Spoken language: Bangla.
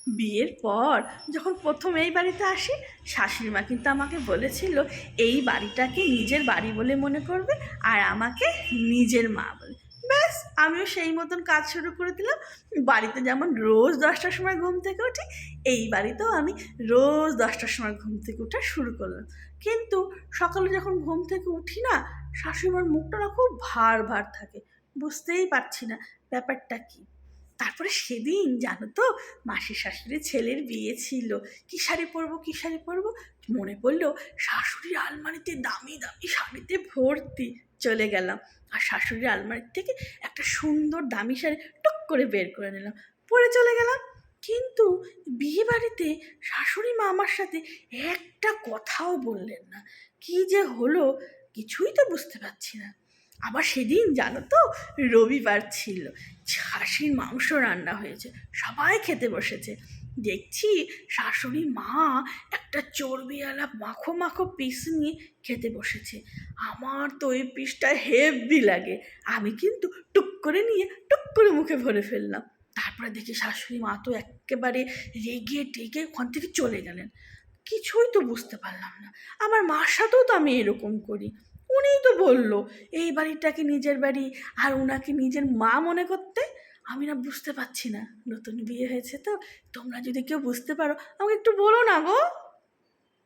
বিয়ের পর যখন প্রথম এই বাড়িতে আসি, শাশুড়ি মা কিন্তু আমাকে বলেছিল এই বাড়িটাকে নিজের বাড়ি বলে মনে করবে আর আমাকে নিজের মা বলে। ব্যাস, আমিও সেই মতন কাজ শুরু করে দিলাম। বাড়িতে যেমন রোজ 10টার সময় ঘুম থেকে উঠি, এই বাড়িতেও আমি রোজ 10টার সময় ঘুম থেকে ওঠা শুরু করলাম। কিন্তু সকালে যখন ঘুম থেকে উঠি না, শাশুড়িমার মুখটা না খুব ভার ভার থাকে, বুঝতেই পারছি না ব্যাপারটা কী। তারপরে সেদিন জানো তো, মাসির শাশুড়ির ছেলের বিয়ে ছিল। কী শাড়ি পরবো কী শাড়ি পরবো মনে পড়লো, শাশুড়ির আলমারিতে দামি দামি শাড়িতে ভর্তি। চলে গেলাম আর শাশুড়ির আলমারির থেকে একটা সুন্দর দামি শাড়ি টুক করে বের করে নিলাম, পরে চলে গেলাম। কিন্তু বিয়ে বাড়িতে শাশুড়ি মা আমার সাথে একটা কথাও বললেন না। কি যে হলো কিছুই তো বুঝতে পারছি না। আবার সেদিন জানো তো, রবিবার ছিল, খাসির মাংস রান্না হয়েছে, সবাই খেতে বসেছে। দেখছি শাশুড়ি মা একটা চর্বিওয়ালা মাখো মাখো পিস নিয়ে খেতে বসেছে। আমার তো ওই পিসটা হেভি লাগে, আমি কিন্তু টুক করে নিয়ে টুক করে মুখে ভরে ফেললাম। তারপরে দেখি শাশুড়ি মা তো একেবারে রেগে টেগে ওখান থেকে চলে গেলেন। কিছুই তো বুঝতে পারলাম না। আমার মার সাথেও তো আমি এরকম করি, উনিই তো বললো এই বাড়িটাকে নিজের বাড়ি আর ওনাকে নিজের মা মনে করতে। আমি না বুঝতে পারছি না, নতুন বিয়ে হয়েছে তো, তোমরা যদি কেউ বুঝতে পারো আমাকে একটু বলো না গো।